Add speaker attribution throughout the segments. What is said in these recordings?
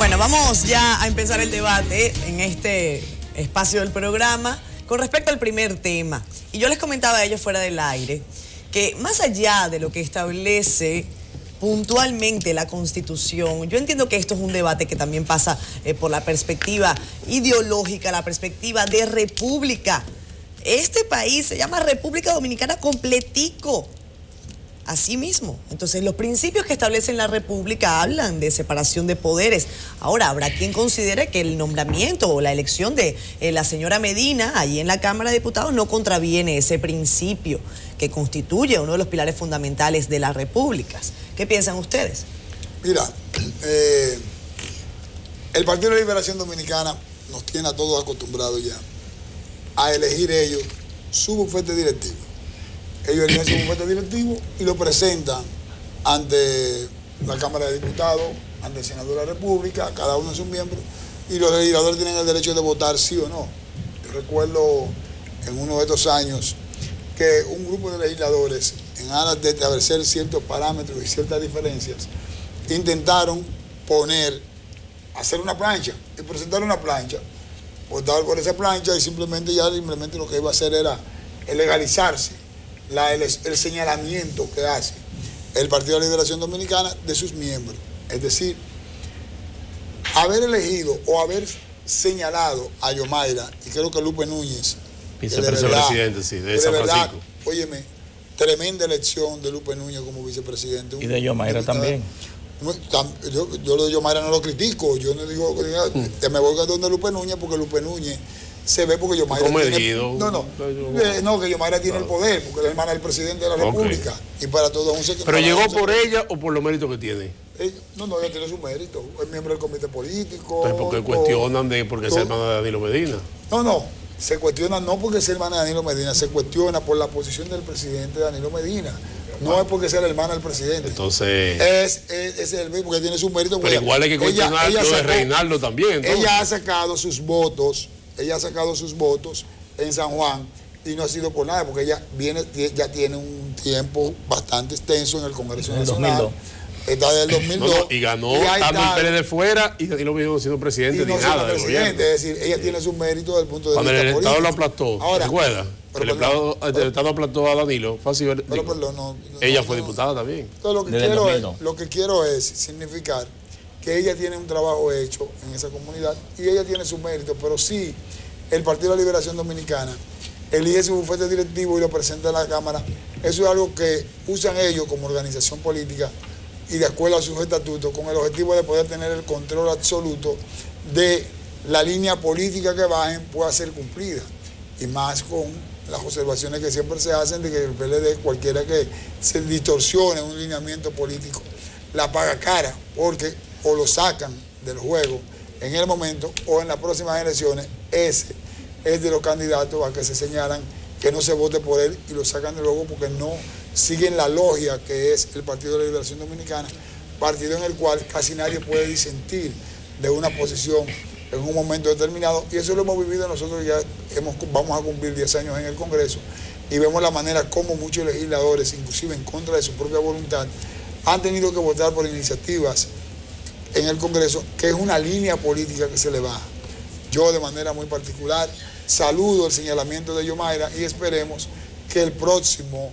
Speaker 1: Bueno, vamos ya a empezar el debate en este espacio del programa con respecto al primer tema. Y yo les comentaba a ellos fuera del aire que más allá de lo que establece puntualmente la Constitución, yo entiendo que esto es un debate que también pasa por la perspectiva ideológica, la perspectiva de república. Este país se llama República Dominicana completico. Así mismo. Entonces, los principios que establecen la República hablan de separación de poderes. Ahora, habrá quien considere que el nombramiento o la elección de la señora Medina allí en la Cámara de Diputados no contraviene ese principio que constituye uno de los pilares fundamentales de las repúblicas. ¿Qué piensan ustedes?
Speaker 2: Mira, el Partido de la Liberación Dominicana nos tiene a todos acostumbrados ya a elegir ellos su bufete directivo. Ellos eligen su bufete directivo y lo presentan ante la Cámara de Diputados, ante el Senado de la República, cada uno de sus miembros, y los legisladores tienen el derecho de votar sí o no. Yo recuerdo en uno de estos años que un grupo de legisladores, en aras de establecer ciertos parámetros y ciertas diferencias, intentaron hacer una plancha y presentar una plancha, votar por esa plancha y simplemente lo que iba a hacer era legalizarse el señalamiento que hace el Partido de la Liberación Dominicana de sus miembros. Es decir, haber elegido o haber señalado a Yomaira, y creo que Lupe Núñez,
Speaker 3: vicepresidente, sí, de San Francisco.
Speaker 2: Óyeme, tremenda elección de Lupe Núñez como vicepresidente.
Speaker 4: Y de Yomaira también.
Speaker 2: Yo lo de Yomaira no lo critico, yo no digo que me voy a donde Lupe Núñez, porque Lupe Núñez se ve porque Yomaira que Yomaira tiene el poder, porque es la hermana del presidente de la República. Y para todos un secretario.
Speaker 3: ¿Pero llegó por ella o por los méritos que tiene?
Speaker 2: Ella tiene su mérito, es miembro del comité político.
Speaker 3: Entonces, ¿por qué cuestionan de porque es hermana de Danilo Medina?
Speaker 2: Se cuestiona no porque sea hermana de Danilo Medina, se cuestiona por la posición del presidente Danilo Medina. No es porque sea la hermana del presidente.
Speaker 3: Entonces.
Speaker 2: Es el mismo que tiene su mérito.
Speaker 3: Pero igual hay que cuestionar lo de Reinaldo también. Entonces.
Speaker 2: Ella ha sacado sus votos en San Juan y no ha sido por nada, porque ella ya tiene un tiempo bastante extenso en el Congreso Nacional. Está desde el 2002.
Speaker 3: Y ganó estando el PLD fuera y Danilo Medina no siendo presidente ni nada del gobierno.
Speaker 2: Es decir, ella tiene su mérito desde el punto de vista
Speaker 3: político. Cuando el Estado lo aplastó,
Speaker 2: ¿recuerda?
Speaker 3: El Estado aplastó a Danilo. Ella fue diputada también.
Speaker 2: Entonces, lo que quiero es significar que ella tiene un trabajo hecho en esa comunidad y ella tiene su mérito, pero sí, el Partido de la Liberación Dominicana elige su bufete directivo y lo presenta en la Cámara. Eso es algo que usan ellos como organización política y de acuerdo a sus estatutos, con el objetivo de poder tener el control absoluto de la línea política que bajen pueda ser cumplida. Y más con las observaciones que siempre se hacen de que el PLD, cualquiera que se distorsione un lineamiento político, la paga cara, porque o lo sacan del juego en el momento o en las próximas elecciones. Ese es de los candidatos a que se señalan que no se vote por él y lo sacan de luego porque no siguen la logia que es el Partido de la Liberación Dominicana, partido en el cual casi nadie puede disentir de una posición en un momento determinado, y eso lo hemos vivido nosotros. Ya vamos a cumplir 10 años en el Congreso y vemos la manera como muchos legisladores, inclusive en contra de su propia voluntad, han tenido que votar por iniciativas en el Congreso, que es una línea política que se le baja. Yo de manera muy particular saludo el señalamiento de Yomaira y esperemos que el próximo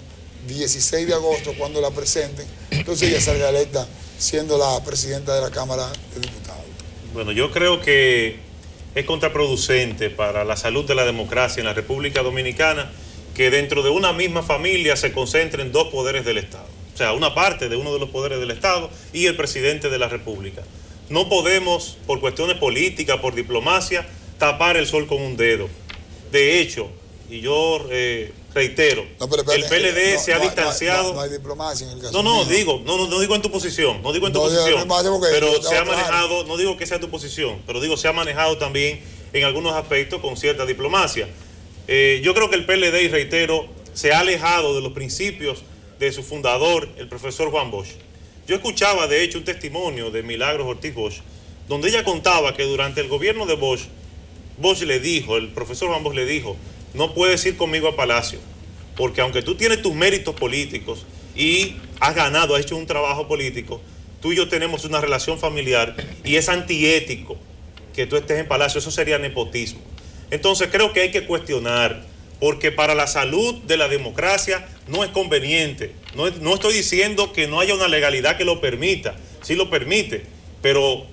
Speaker 2: 16 de agosto, cuando la presenten, entonces ella salga electa siendo la presidenta de la Cámara de Diputados.
Speaker 5: Bueno, yo creo que es contraproducente para la salud de la democracia en la República Dominicana que dentro de una misma familia se concentren dos poderes del Estado. O sea, una parte de uno de los poderes del Estado y el presidente de la República. No podemos, por cuestiones políticas, por diplomacia, tapar el sol con un dedo. De hecho, y yo reitero, el PLD se ha distanciado.
Speaker 2: No hay diplomacia en el caso.
Speaker 5: No digo en tu posición, pero se ha manejado, no digo que sea tu posición, pero digo se ha manejado también en algunos aspectos con cierta diplomacia. Yo creo que el PLD, y reitero, se ha alejado de los principios de su fundador, el profesor Juan Bosch. Yo escuchaba, de hecho, un testimonio de Milagros Ortiz Bosch, donde ella contaba que durante el gobierno de Bosch, el profesor Juan Bosch le dijo: no puedes ir conmigo a Palacio, porque aunque tú tienes tus méritos políticos y has ganado, has hecho un trabajo político, tú y yo tenemos una relación familiar y es antiético que tú estés en Palacio, eso sería nepotismo. Entonces creo que hay que cuestionar, porque para la salud de la democracia no es conveniente. No estoy diciendo que no haya una legalidad que lo permita, sí lo permite, pero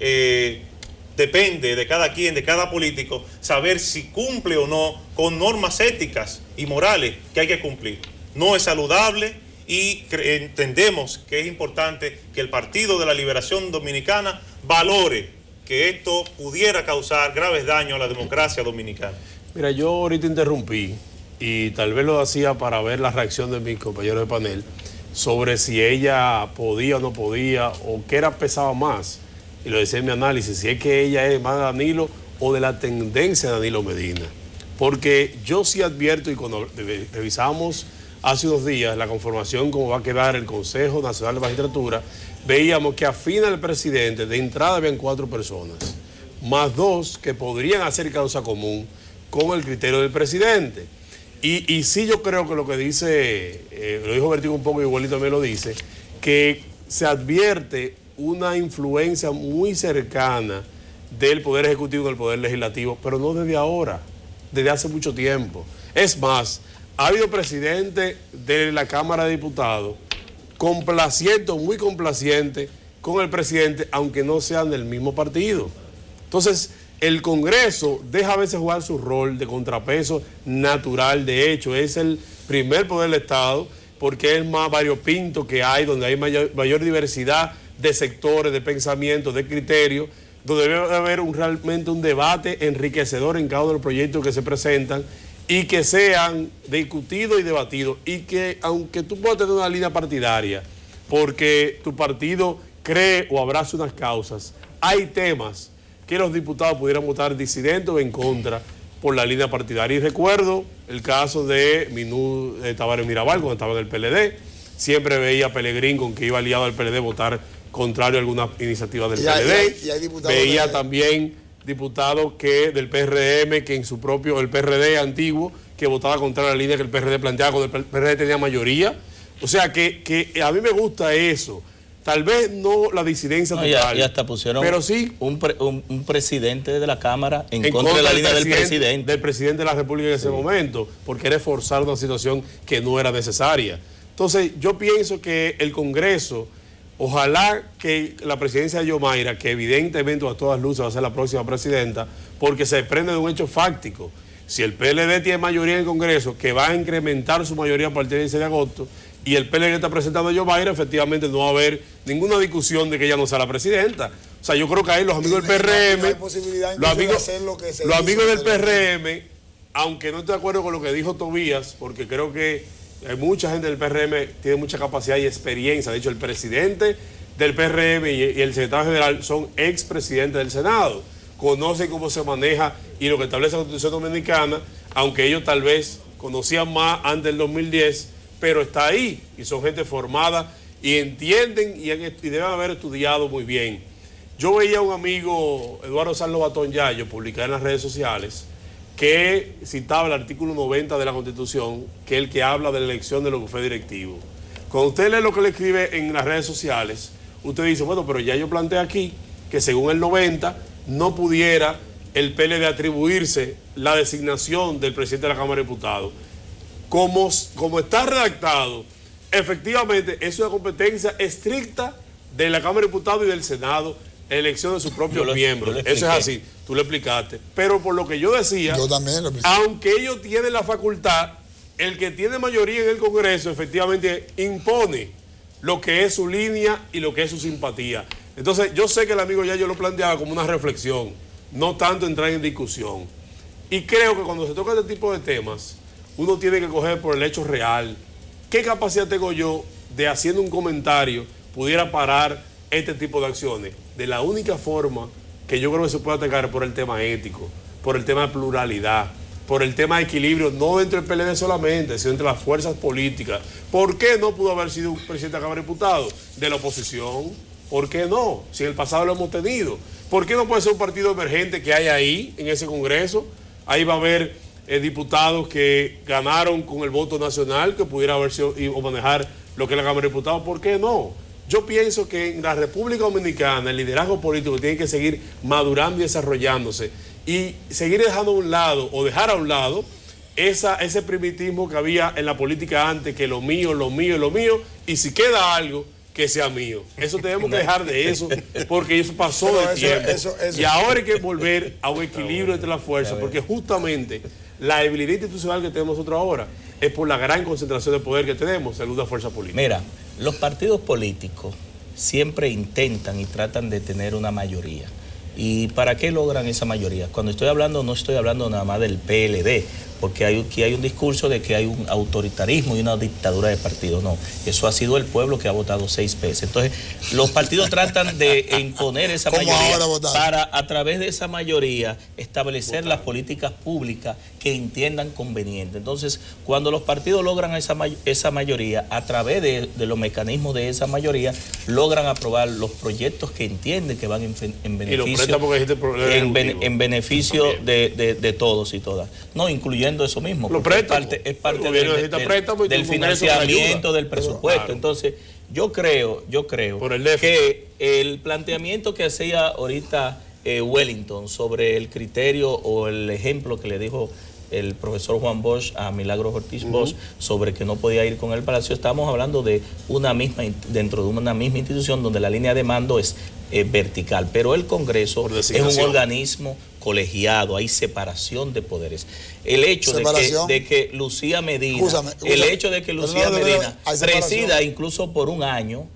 Speaker 5: depende de cada quien, de cada político, saber si cumple o no con normas éticas y morales que hay que cumplir. No es saludable y entendemos que es importante que el Partido de la Liberación Dominicana valore que esto pudiera causar graves daños a la democracia dominicana.
Speaker 3: Mira, yo ahorita interrumpí y tal vez lo hacía para ver la reacción de mis compañeros de panel sobre si ella podía o no podía o qué era pesaba más. Y lo decía en mi análisis, si es que ella es más de Danilo o de la tendencia de Danilo Medina. Porque yo sí advierto, y cuando revisamos hace unos días la conformación, cómo va a quedar el Consejo Nacional de Magistratura, veíamos que afina el presidente, de entrada habían 4 personas, más 2 que podrían hacer causa común con el criterio del presidente. Y sí, yo creo que lo que dice, lo dijo Bertín un poco, igualito también lo dice, que se advierte una influencia muy cercana del Poder Ejecutivo y del Poder Legislativo, pero no desde ahora, desde hace mucho tiempo. Es más, ha habido presidente de la Cámara de Diputados complaciente o muy complaciente con el presidente, aunque no sean del mismo partido. Entonces, el Congreso deja a veces jugar su rol de contrapeso natural. De hecho, es el primer poder del Estado porque es más variopinto que hay, donde hay mayor diversidad de sectores, de pensamientos, de criterios, donde debe haber realmente un debate enriquecedor en cada uno de los proyectos que se presentan y que sean discutidos y debatidos, y que aunque tú puedas tener una línea partidaria, porque tu partido cree o abraza unas causas, hay temas que los diputados pudieran votar disidentes o en contra por la línea partidaria. Y recuerdo el caso de Minú Tavares Mirabal cuando estaba en el PLD, siempre veía a Pelegrín con que iba aliado al PLD votar contrario a algunas iniciativas del PLD. Veía también diputados que del PRM, que en su propio, el PRD antiguo, que votaba contra la línea que el PRD planteaba cuando el PRD tenía mayoría. O sea que a mí me gusta eso. Tal vez no la disidencia total.
Speaker 4: Y hasta pusieron
Speaker 3: pero sí,
Speaker 4: un presidente de la Cámara en contra de la línea del presidente.
Speaker 3: Del presidente de la República en ese momento, porque era forzar una situación que no era necesaria. Entonces, yo pienso que el Congreso, ojalá que la presidencia de Yomaira, que evidentemente a todas luces va a ser la próxima presidenta, porque se desprende de un hecho fáctico. Si el PLD tiene mayoría en el Congreso, que va a incrementar su mayoría a partir del 16 de agosto, y el PLD está presentando a Yomaira, efectivamente no va a haber ninguna discusión de que ella no sea la presidenta. O sea, yo creo que ahí los amigos del PRM, los amigos del PRM, aunque no estoy de acuerdo con lo que dijo Tobías, porque creo que mucha gente del PRM tiene mucha capacidad y experiencia. De hecho, el presidente del PRM y el secretario general son expresidentes del Senado. Conocen cómo se maneja y lo que establece la Constitución Dominicana, aunque ellos tal vez conocían más antes del 2010, pero está ahí y son gente formada y entienden y deben haber estudiado muy bien. Yo veía a un amigo, Eduardo Sanlo Batón Yayo, publicar en las redes sociales, que citaba el artículo 90 de la Constitución, que es el que habla de la elección de los bufetes directivos. Cuando usted lee lo que le escribe en las redes sociales, usted dice, bueno, pero ya yo planteé aquí que según el 90 no pudiera el PLD atribuirse la designación del presidente de la Cámara de Diputados. Como está redactado, efectivamente es una competencia estricta de la Cámara de Diputados y del Senado, elección de sus propios miembros. Eso es así, tú lo explicaste. Pero por lo que yo decía,
Speaker 2: yo también lo expliqué.
Speaker 3: Aunque ellos tienen la facultad, el que tiene mayoría en el Congreso efectivamente impone lo que es su línea y lo que es su simpatía. Entonces yo sé que el amigo Yayo lo planteaba como una reflexión, no tanto entrar en discusión. Y creo que cuando se toca este tipo de temas, uno tiene que coger por el hecho real. ¿Qué capacidad tengo yo de, haciendo un comentario, pudiera parar este tipo de acciones? De la única forma que yo creo que se puede atacar por el tema ético, por el tema de pluralidad, por el tema de equilibrio, no dentro del PLD solamente, sino entre las fuerzas políticas. ¿Por qué no pudo haber sido un presidente de la Cámara de Diputados? De la oposición. ¿Por qué no? Si en el pasado lo hemos tenido. ¿Por qué no puede ser un partido emergente que hay ahí, en ese Congreso? Ahí va a haber diputados que ganaron con el voto nacional, que pudiera haber sido o manejar lo que es la Cámara de Diputados. ¿Por qué no? Yo pienso que en la República Dominicana el liderazgo político tiene que seguir madurando y desarrollándose y seguir dejando a un lado o dejar a un lado ese primitismo que había en la política antes, que lo mío, lo mío y lo mío, y si queda algo, que sea mío. Eso tenemos que dejar de eso, porque eso pasó de tiempo. Y ahora hay que volver a un equilibrio entre las fuerzas, porque justamente la debilidad institucional que tenemos nosotros ahora es por la gran concentración de poder que tenemos en una fuerza política.
Speaker 4: Mira, los partidos políticos siempre intentan y tratan de tener una mayoría. ¿Y para qué logran esa mayoría? Cuando estoy hablando, no estoy hablando nada más del PLD, porque aquí hay un discurso de que hay un autoritarismo y una dictadura de partidos. No, eso ha sido el pueblo que ha votado 6 veces. Entonces, los partidos tratan de imponer esa mayoría para, a través de esa mayoría, establecer las políticas públicas que entiendan conveniente. Entonces, cuando los partidos logran esa mayoría, a través de los mecanismos de esa mayoría, logran aprobar los proyectos que entienden que van en beneficio de todos y todas. No, incluyendo eso mismo, porque es parte del financiamiento del presupuesto. Claro. Entonces, yo creo que el planteamiento que hacía ahorita Wellington sobre el criterio o el ejemplo que le dijo el profesor Juan Bosch a Milagros Ortiz Bosch sobre que no podía ir con el Palacio, estamos hablando de dentro de una misma institución donde la línea de mando es vertical, pero el Congreso es un organismo colegiado, hay separación de poderes. El hecho de que Lucía Medina, presida incluso por un año,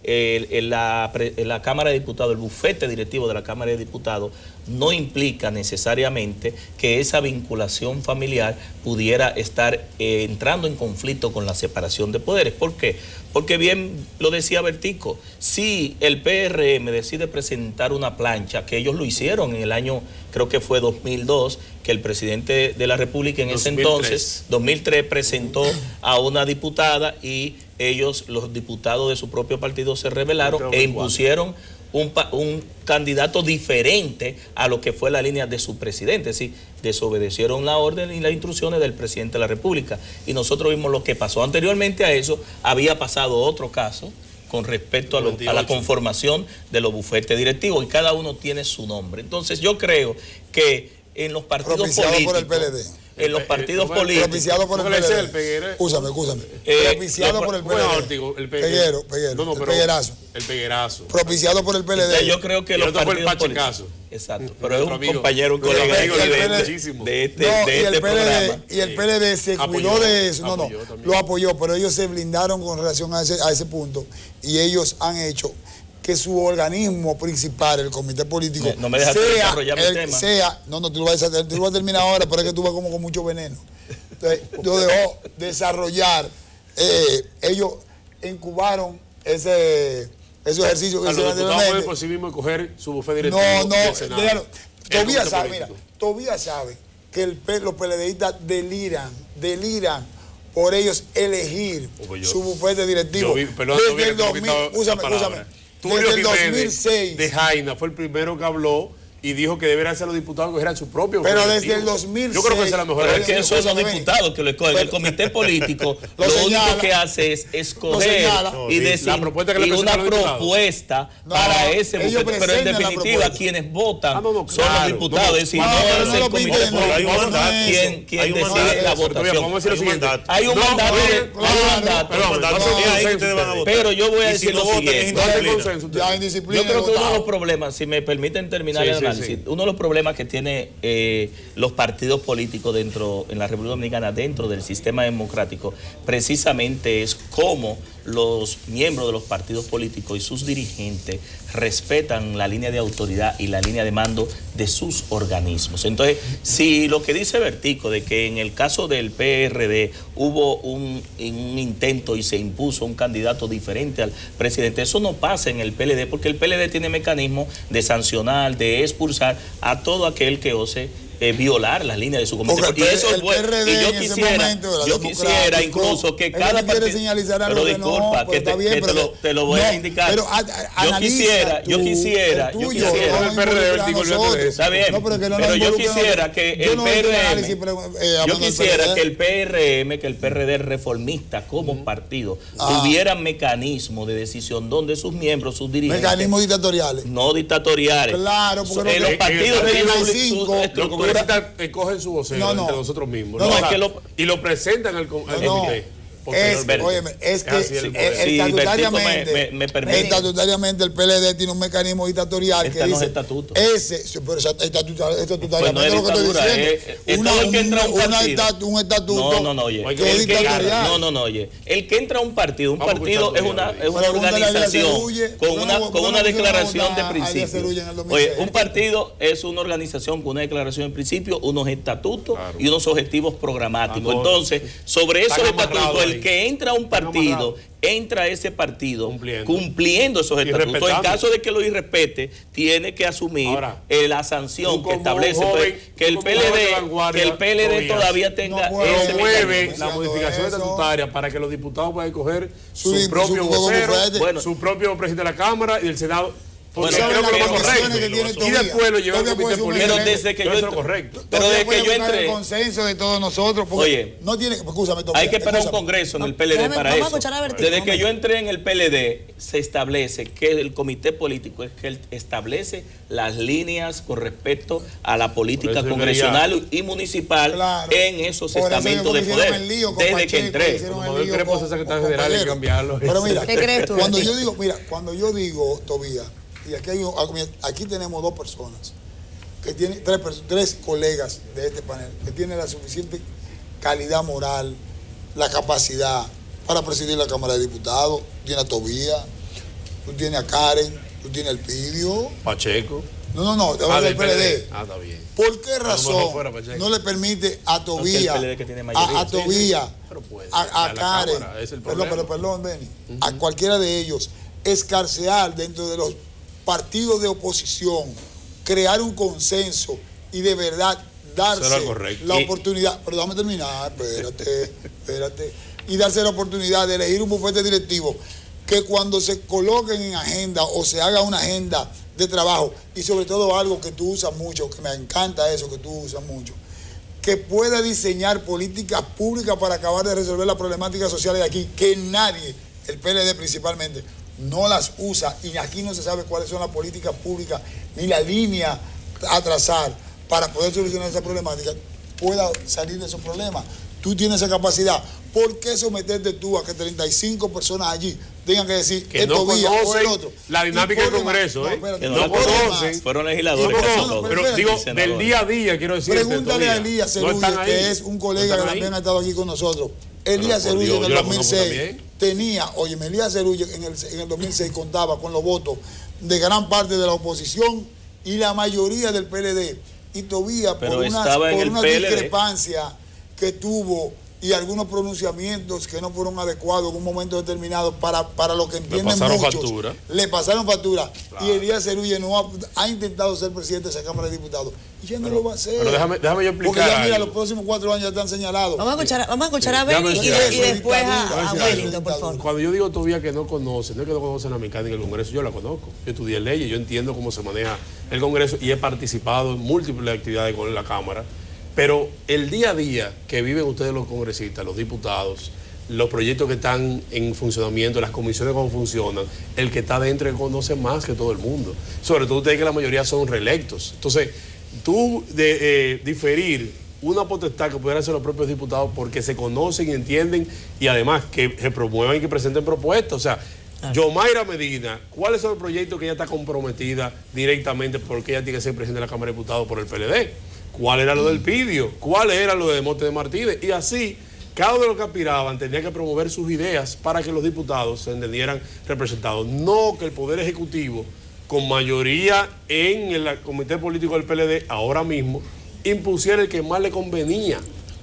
Speaker 4: en la Cámara de Diputados, el bufete directivo de la Cámara de Diputados, no implica necesariamente que esa vinculación familiar pudiera estar entrando en conflicto con la separación de poderes. ¿Por qué? Porque bien lo decía Bertico, si el PRM decide presentar una plancha, que ellos lo hicieron en el año, creo que fue 2002, que el presidente de la República en ese entonces, 2003, presentó a una diputada y ellos, los diputados de su propio partido, se rebelaron e impusieron un candidato diferente a lo que fue la línea de su presidente. Es decir, desobedecieron la orden y las instrucciones del presidente de la República. Y nosotros vimos lo que pasó. Anteriormente a eso, había pasado otro caso con respecto a la conformación de los bufetes directivos, y cada uno tiene su nombre. Entonces, yo creo que en los partidos políticos... por el PLD. En los partidos políticos.
Speaker 2: Propiciado por el PLD. Escúchame. Propiciado por el PLD. Peguero. No, el Peguerazo.
Speaker 3: El Peguerazo.
Speaker 2: Propiciado por el PLD.
Speaker 4: Entonces, yo creo que los partidos políticos. Exacto. Pero es un compañero, un colega de este programa.
Speaker 2: Y el PLD se cuidó de eso. Lo apoyó, pero ellos se blindaron con relación a ese punto. Y ellos han hecho que su organismo principal, el comité político,
Speaker 4: no me dejas desarrollar mi tema.
Speaker 2: Tú lo vas a terminar ahora, pero es que tú vas como con mucho veneno. Entonces, yo dejó desarrollar, ellos incubaron ese ejercicio que hicieron anteriormente.
Speaker 3: Por sí mismo coger su bufete directivo.
Speaker 2: Todavía sabe que los PLDistas deliran por ellos elegir su bufete directivo. Desde el 2000, desde el 2006.
Speaker 3: De Jaina fue el primero que habló y dijo que deberían ser los diputados que cogieran su propio.
Speaker 2: Pero desde el 2006.
Speaker 3: Yo creo que esa es la mejor.
Speaker 4: Pero es que eso es los diputados que lo escogen. El comité político lo único que hace es escoger y decir una propuesta para ese bufete. Pero en definitiva, quienes votan son los diputados. Es decir, no es el comité político quien decide la votación. Hay un mandato. Pero yo voy a decir lo siguiente. Yo creo que uno de los problemas, si me permiten terminar el análisis, uno de los problemas que tiene los partidos políticos en la República Dominicana, dentro del sistema democrático, precisamente es cómo los miembros de los partidos políticos y sus dirigentes respetan la línea de autoridad y la línea de mando de sus organismos. Entonces, si lo que dice Bertico de que en el caso del PRD hubo un intento y se impuso un candidato diferente al presidente, eso no pasa en el PLD, porque el PLD tiene mecanismos de sancionar, de expulsar a todo aquel que ose violar las líneas de su comité.
Speaker 2: Porque
Speaker 4: Y eso es
Speaker 2: el
Speaker 4: bueno.
Speaker 2: PRD
Speaker 4: Y
Speaker 2: en ese momento
Speaker 4: yo quisiera incluso que cada
Speaker 2: quiere señalizar algo
Speaker 4: pero disculpa, que te lo voy a indicar.
Speaker 2: Pero
Speaker 4: yo quisiera está bien, pero yo quisiera que el PRM, que el PRD reformista como partido tuvieran mecanismos de decisión donde sus miembros, sus dirigentes,
Speaker 2: mecanismos dictatoriales,
Speaker 4: no dictatoriales.
Speaker 2: Claro, porque
Speaker 4: los partidos tienen
Speaker 3: los congresistas escogen su vocero entre nosotros mismos. Y lo presentan al comité.
Speaker 2: Es que estatutariamente el PLD tiene un mecanismo dictatorial que dice
Speaker 4: estatuto.
Speaker 2: Pero estatutariamente
Speaker 4: no
Speaker 2: lo que estoy diciendo un estatuto
Speaker 4: oye,
Speaker 2: que es dictatorial.
Speaker 4: Oye, el que entra a un partido es una organización con una declaración de principio. Oye, un partido es una organización con una declaración de principio, unos estatutos y unos objetivos programáticos. Entonces, sobre esos estatutos, el que entra a un partido, entra a ese partido cumpliendo esos estatutos. En caso de que lo irrespete, tiene que asumir la sanción que establece que el PLD todavía tenga ese
Speaker 3: mueve la modificación estatutaria para que los diputados puedan escoger su propio vocero, su propio presidente de la Cámara y del Senado. Porque creo que lo correcto. Y después lo llevan al comité político.
Speaker 4: Pero desde que yo entré.
Speaker 2: El consenso de todos nosotros.
Speaker 4: Oye,
Speaker 2: no tiene, escúchame,
Speaker 4: hay que esperar un congreso en el PLD para eso. Desde que yo entré en el PLD, se establece que el comité político es que él establece las líneas con respecto a la política congresional y municipal en esos estamentos de poder. Desde que entré.
Speaker 2: Pero mira, cuando yo digo, Tobías, y aquí tenemos dos personas, que tienen tres colegas de este panel, que tienen la suficiente calidad moral, la capacidad para presidir la Cámara de Diputados. Tú tienes a Tobías, tú tienes a Karen, tú tienes a Elpidio.
Speaker 3: Pacheco.
Speaker 2: No, te hablo del PLD.
Speaker 3: Está bien.
Speaker 2: ¿Por qué razón no le permite a Tobías, a Karen, perdón, Benny, a cualquiera de ellos, escarcear dentro de los partidos de oposición, crear un consenso y de verdad darse la oportunidad, pero déjame terminar, espérate, y darse la oportunidad de elegir un bufete directivo que cuando se coloquen en agenda o se haga una agenda de trabajo, y sobre todo algo que tú usas mucho, que me encanta eso que tú usas mucho, que pueda diseñar políticas públicas para acabar de resolver las problemáticas sociales de aquí, que nadie, el PLD principalmente, no las usa, y aquí no se sabe cuáles son las políticas públicas ni la línea a trazar para poder solucionar esa problemática, pueda salir de esos problemas. Tú tienes esa capacidad. ¿Por qué someterte tú a que 35 personas allí tengan que decir
Speaker 3: que no conocen la dinámica del Congreso?
Speaker 4: Que no conocen, fueron legisladores.
Speaker 3: Pero digo, del día a día, quiero decir.
Speaker 2: Pregúntale a Elías Cerullo, que es un colega que también ha estado aquí con nosotros. Elías Cerullo en el 2006 tenía, Elías Cerullo en el 2006 contaba con los votos de gran parte de la oposición y la mayoría del PLD. Y Tobías, por una discrepancia que tuvo y algunos pronunciamientos que no fueron adecuados en un momento determinado para lo que entienden muchos, le pasaron factura. Claro. Y Elías Cerullo no ha intentado ser presidente de esa Cámara de Diputados y ya no lo va a hacer.
Speaker 3: Pero déjame yo explicar.
Speaker 2: Porque ya mira, los próximos 4 años ya están señalados.
Speaker 1: Vamos a escuchar a Benny y después a Wellington, por favor.
Speaker 3: Cuando yo digo todavía que no conocen, no es que no conocen la mecánica del Congreso, yo la conozco. Yo estudié leyes, yo entiendo cómo se maneja el Congreso y he participado en múltiples actividades con la Cámara. Pero el día a día que viven ustedes los congresistas, los diputados, los proyectos que están en funcionamiento, las comisiones cómo funcionan, el que está dentro conoce más que todo el mundo. Sobre todo ustedes que la mayoría son reelectos. Entonces, tú diferir una potestad que pudieran ser los propios diputados porque se conocen y entienden y además que se promuevan y que presenten propuestas. O sea, Yomaira Medina, ¿cuáles son los proyectos que ella está comprometida directamente porque ella tiene que ser presidente de la Cámara de Diputados por el PLD? ¿Cuál era lo del Elpidio? ¿Cuál era lo de Monte de Martínez? Y así, cada uno de los que aspiraban tenía que promover sus ideas para que los diputados se entendieran representados. No que el Poder Ejecutivo, con mayoría en el Comité Político del PLD, ahora mismo, impusiera el que más le convenía.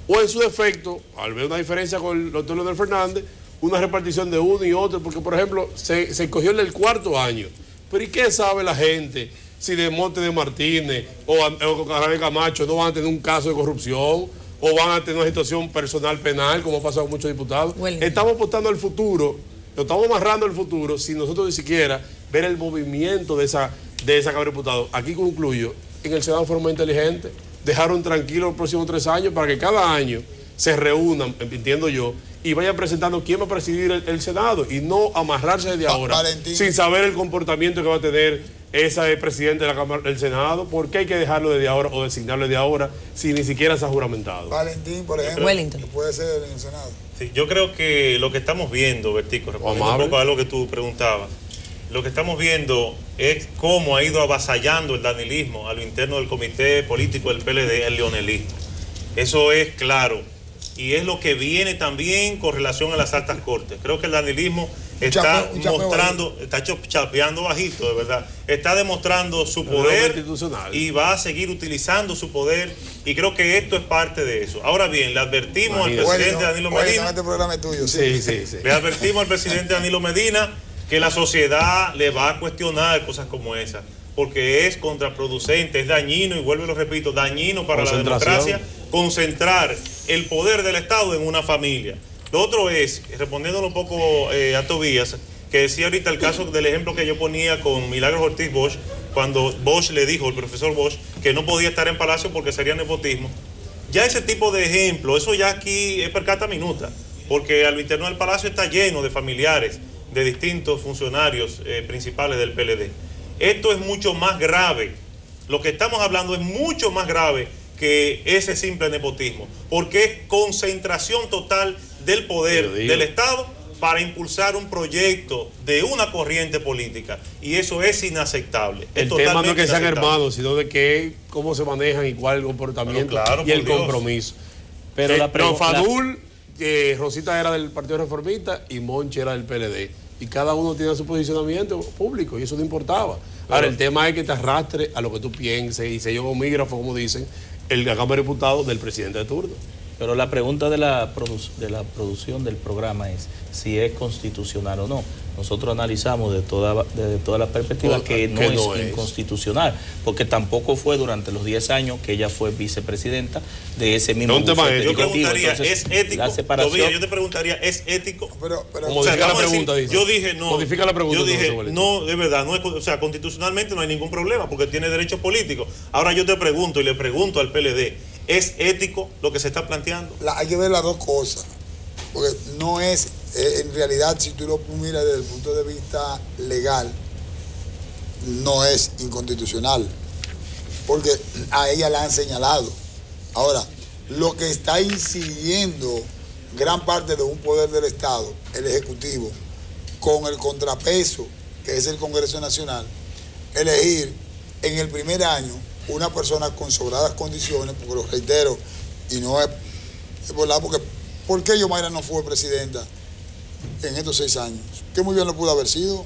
Speaker 3: O en su defecto, al ver una diferencia con el doctor Leonel Fernández, una repartición de uno y otro, porque por ejemplo, se escogió en el 4º año. Pero ¿y qué sabe la gente si de Monte de Martínez o Carrera Camacho no van a tener un caso de corrupción o van a tener una situación personal penal, como ha pasado con muchos diputados. Estamos apostando al futuro, lo estamos amarrando al futuro, sin nosotros ni siquiera ver el movimiento de esa Cámara de Diputados. Aquí concluyo, en el Senado fueron muy inteligentes, dejaron tranquilos los próximos 3 años para que cada año se reúnan, entiendo yo, y vayan presentando quién va a presidir el Senado y no amarrarse desde ahora sin saber el comportamiento que va a tener ese presidente de la Cámara del Senado. ¿Por qué hay que dejarlo desde ahora o designarlo desde ahora si ni siquiera se ha juramentado?
Speaker 2: Valentín, por ejemplo,
Speaker 1: Wellington.
Speaker 2: puede ser en el Senado.
Speaker 5: Sí, yo creo que lo que estamos viendo, Bertico, respondiendo un poco a lo que tú preguntabas, lo que estamos viendo es cómo ha ido avasallando el danilismo a lo interno del comité político del PLD, el leonelismo. Eso es claro. Y es lo que viene también con relación a las altas cortes. Creo que el danilismo está mostrando, está chapeando bajito, de verdad. Está demostrando su poder y va a seguir utilizando su poder. Y creo que esto es parte de eso. Ahora bien, le advertimos al presidente Danilo Medina.
Speaker 2: Este programa es tuyo,
Speaker 3: sí.
Speaker 5: Le advertimos al presidente Danilo Medina que la sociedad le va a cuestionar cosas como esas, porque es contraproducente, es dañino, y vuelvo y lo repito, dañino para la democracia concentrar el poder del Estado en una familia. Lo otro es, respondiéndolo un poco a Tobías, que decía ahorita el caso del ejemplo que yo ponía con Milagros Ortiz Bosch, cuando Bosch le dijo, el profesor Bosch, que no podía estar en Palacio porque sería nepotismo. Ya ese tipo de ejemplo, eso ya aquí es per cata minuta, porque al interno del Palacio está lleno de familiares de distintos funcionarios principales del PLD. Esto es mucho más grave. Lo que estamos hablando es mucho más grave que ese simple nepotismo, porque es concentración total del poder del Estado para impulsar un proyecto de una corriente política, y eso es inaceptable.
Speaker 3: El tema no es que sean hermanos, sino de cómo se manejan y cuál el comportamiento y el compromiso. Pero Fadul, Rosita era del Partido Reformista y Monchi era del PLD. Y cada uno tiene su posicionamiento público y eso no importaba. Ahora, el tema es que te arrastre a lo que tú pienses y se lleva un mígrafo, como dicen, la Cámara de Diputados del presidente de turno.
Speaker 4: Pero la pregunta de la producción del programa es si es constitucional o no. Nosotros analizamos de toda la perspectiva que no es inconstitucional, porque tampoco fue durante los 10 años que ella fue vicepresidenta de ese mismo bufete.
Speaker 5: Yo preguntaría, ¿es ético? Todavía yo te preguntaría, ¿es ético?
Speaker 2: Pero
Speaker 3: modifica la pregunta, dice.
Speaker 5: Yo dije no.
Speaker 3: Modifica la pregunta.
Speaker 5: Yo dije no, de verdad, no es, o sea, constitucionalmente no hay ningún problema porque tiene derechos políticos. Ahora yo te pregunto y le pregunto al PLD, ¿es ético lo que se está planteando?
Speaker 2: Hay que ver las dos cosas, porque no es, en realidad, si tú lo miras desde el punto de vista legal, no es inconstitucional, porque a ella la han señalado. Ahora, lo que está incidiendo gran parte de un poder del Estado, el Ejecutivo, con el contrapeso, que es el Congreso Nacional, elegir en el primer año una persona con sobradas condiciones, porque lo reitero, y no es verdad, porque ¿por qué Yomaira no fue presidenta en estos 6 años? Que muy bien lo pudo haber sido,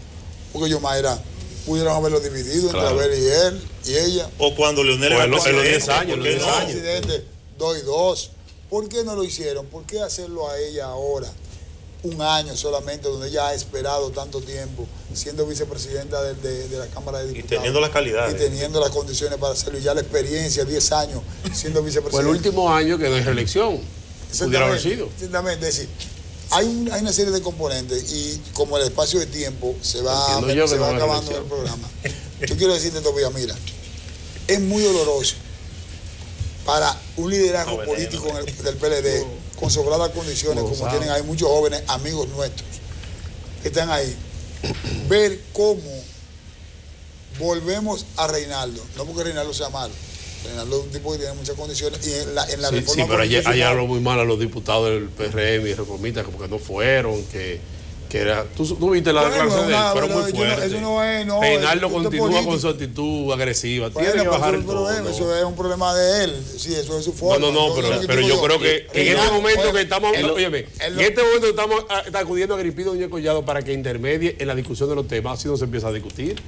Speaker 2: porque Yomaira pudieron haberlo dividido entre Abel y él y ella.
Speaker 5: O cuando Leonel era presidente.
Speaker 3: En los 10 años,
Speaker 2: los 10 años. Presidente, 2 y 2. ¿Por qué no lo hicieron? ¿Por qué hacerlo a ella ahora? Un año solamente, donde ella ha esperado tanto tiempo, siendo vicepresidenta de la Cámara de Diputados.
Speaker 5: Y teniendo las calidades.
Speaker 2: Y teniendo las condiciones para hacerlo. Y ya la experiencia, 10 años siendo vicepresidenta.
Speaker 3: Fue el último año que no hay reelección. Pudiera haber sido.
Speaker 2: Exactamente. Es decir, hay una serie de componentes y como el espacio de tiempo se va acabando en el programa. Yo quiero decirte todavía, mira, es muy doloroso para un liderazgo político del PLD con sobradas condiciones, como tienen ahí muchos jóvenes amigos nuestros que están ahí, ver cómo volvemos a Reinaldo, no porque Reinaldo sea malo, Reinaldo es un tipo que tiene muchas condiciones y en la reforma.
Speaker 3: Sí, pero ayer habló muy mal a los diputados del PRM y reformistas, como que no fueron, que era. ¿Tú viste la declaración de él? Fueron muy fuertes.
Speaker 2: Eso no es.
Speaker 3: Reinaldo continúa con su actitud agresiva. Tiene que bajar el tono.
Speaker 2: Eso es un problema de él. Sí, eso es su forma.
Speaker 3: No, pero yo creo que en este momento que estamos. Óyeme, en este momento estamos acudiendo a Agripino Núñez Collado para que intermedie en la discusión de los temas, si no se empieza a discutir.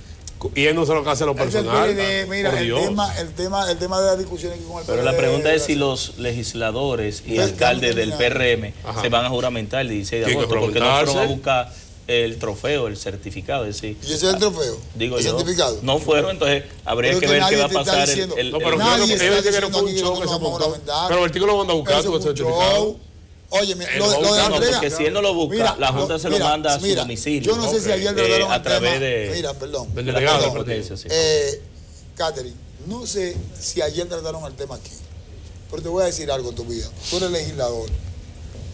Speaker 3: Y él no se lo hace a lo personal.
Speaker 2: Mira, el tema de la discusión aquí con el
Speaker 4: Pero la pregunta es si los legisladores y alcaldes del PRM se van a juramentar el 16 de agosto, porque no fueron a buscar el trofeo, el certificado, es decir.
Speaker 2: ¿Y ese es el trofeo?
Speaker 4: Digo
Speaker 2: ¿El
Speaker 4: yo.
Speaker 2: certificado?
Speaker 4: No fueron, entonces habría que ver qué va a pasar.
Speaker 3: No, pero nadie está diciendo que fue un show que se montó. Pero el tío lo manda a buscar tu certificado.
Speaker 2: Oye, lo de la entrega.
Speaker 4: Porque si él no lo busca, la Junta se lo manda a su domicilio.
Speaker 2: Yo no sé si ayer trataron
Speaker 4: a través de...
Speaker 2: Mira, perdón.
Speaker 3: Del delegado.
Speaker 2: Catherine, no sé si ayer trataron el tema aquí. Pero te voy a decir algo en tu vida. Tú eres legislador,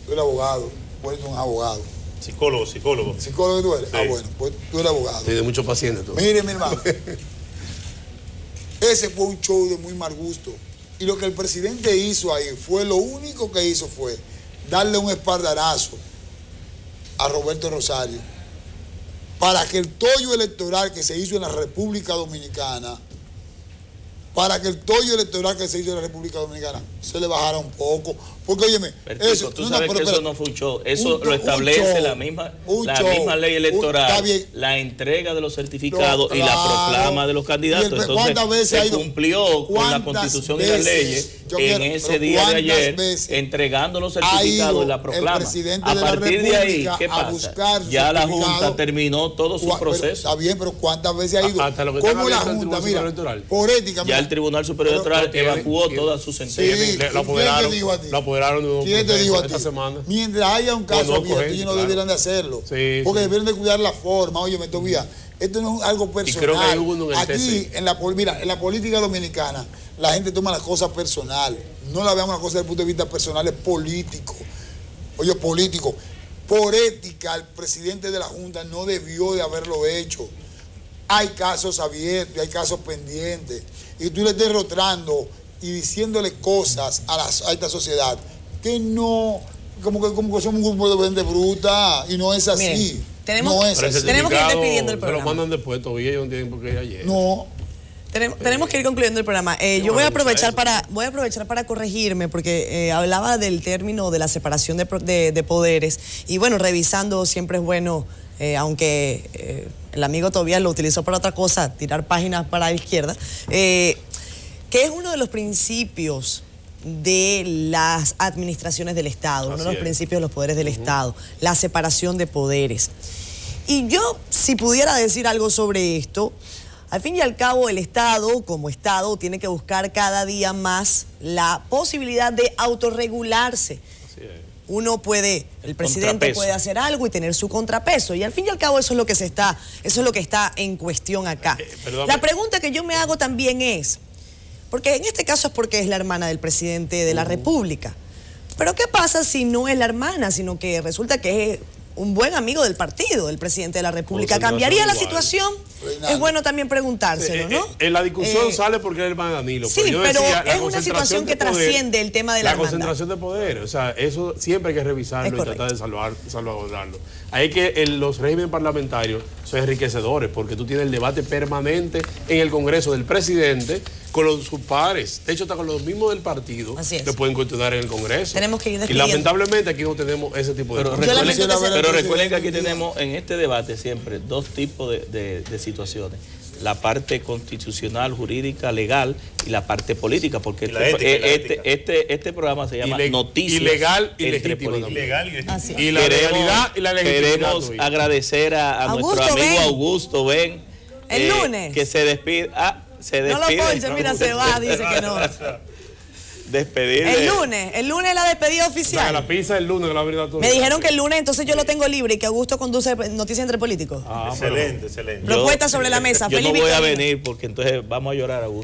Speaker 2: tú eres abogado, tú eres un abogado.
Speaker 5: Psicólogo.
Speaker 2: ¿Psicólogo que tú eres?
Speaker 5: Sí.
Speaker 2: Ah, bueno, pues tú eres abogado.
Speaker 3: Tiene muchos pacientes tú.
Speaker 2: Mire, mi hermano. Ese fue un show de muy mal gusto. Y lo que el presidente hizo ahí lo único que hizo fue darle un espaldarazo a Roberto Rosario para que el tollo electoral que se hizo en la República Dominicana, se le bajara un poco. Porque, óyeme, eso...
Speaker 4: Tú sabes que eso no fue un show. Eso lo establece la misma ley electoral, la entrega de los certificados y la proclama de los candidatos. Entonces, se cumplió con la Constitución y las leyes en ese día de ayer, entregando los certificados y la proclama. A partir de ahí, ¿qué pasa? Ya la Junta terminó todo su proceso.
Speaker 2: Está bien, pero ¿cuántas veces ha ido? ¿Cómo la Junta? Mira, por ética...
Speaker 4: Ya el Tribunal Superior Electoral evacuó toda su sentencia.
Speaker 3: Lo apoderaron de
Speaker 2: ¿Quién te dijo a ti?
Speaker 3: esta semana.
Speaker 2: Mientras haya un caso abierto, ellos no debieran de hacerlo.
Speaker 3: Sí,
Speaker 2: porque debieran de cuidar la forma. Oye, me todavía, esto no es algo personal.
Speaker 3: Y creo que hay uno en el
Speaker 2: aquí, en la política dominicana, la gente toma las cosas personal. No la vean una cosa desde el punto de vista personal, es político. Oye, político. Por ética, el presidente de la Junta no debió de haberlo hecho. Hay casos abiertos, hay casos pendientes. Y tú le estés rotrando y diciéndole cosas a esta sociedad que no, como que somos un grupo de gente bruta, y no es así.
Speaker 1: Miren, tenemos que ir despidiendo el programa.
Speaker 3: Se lo mandan después, todavía ellos no tienen por qué ir ayer.
Speaker 2: No.
Speaker 1: Tenemos que ir concluyendo el programa. Yo voy a aprovechar para corregirme, porque hablaba del término de la separación de poderes. Y bueno, revisando siempre es bueno, aunque el amigo Tobías lo utilizó para otra cosa, tirar páginas para la izquierda, que es uno de los principios de las administraciones del Estado, uno de los principios de los poderes del Estado, la separación de poderes. Y yo, si pudiera decir algo sobre esto, al fin y al cabo el Estado, como Estado, tiene que buscar cada día más la posibilidad de autorregularse. Uno puede, el presidente puede hacer algo y tener su contrapeso, y al fin y al cabo eso es lo que está en cuestión acá. La pregunta que yo me hago también es, porque en este caso es porque es la hermana del presidente de la República. Pero ¿qué pasa si no es la hermana, sino que resulta que es un buen amigo del partido, del presidente de la República? ¿Cambiaría la situación? Es bueno también preguntárselo, ¿no?
Speaker 3: En la discusión sale porque es el hermano Danilo.
Speaker 1: Sí, pero es una situación que trasciende el tema de la hermandad.
Speaker 3: Concentración de poder, o sea, eso siempre hay que revisarlo y tratar de salvaguardarlo. Hay que los regímenes parlamentarios son enriquecedores porque tú tienes el debate permanente en el Congreso del presidente con sus pares. De hecho, hasta con los mismos del partido que pueden continuar en el Congreso.
Speaker 1: Tenemos que ir
Speaker 3: y lamentablemente aquí no tenemos ese tipo de cosas.
Speaker 4: Pero recuerden que aquí tenemos en este debate siempre dos tipos de situaciones. La parte constitucional, jurídica, legal y la parte política, porque este programa se llama Noticias
Speaker 3: Ilegal y
Speaker 4: entre
Speaker 3: legítimo.
Speaker 4: Y la legalidad y la legitimidad. Queremos agradecer a nuestro amigo Augusto Ben.
Speaker 1: El lunes.
Speaker 4: Que se despide.
Speaker 1: No lo ponche, mira, se va, dice que no.
Speaker 4: Despedirle.
Speaker 1: El lunes la despedida oficial.
Speaker 3: La pizza el lunes que la abrirá todo.
Speaker 1: Me dijeron que el lunes, entonces yo lo tengo libre y que Augusto conduce Noticias entre Políticos.
Speaker 5: Excelente.
Speaker 1: Propuesta sobre la mesa.
Speaker 4: Yo no voy a venir porque entonces vamos a llorar, Augusto.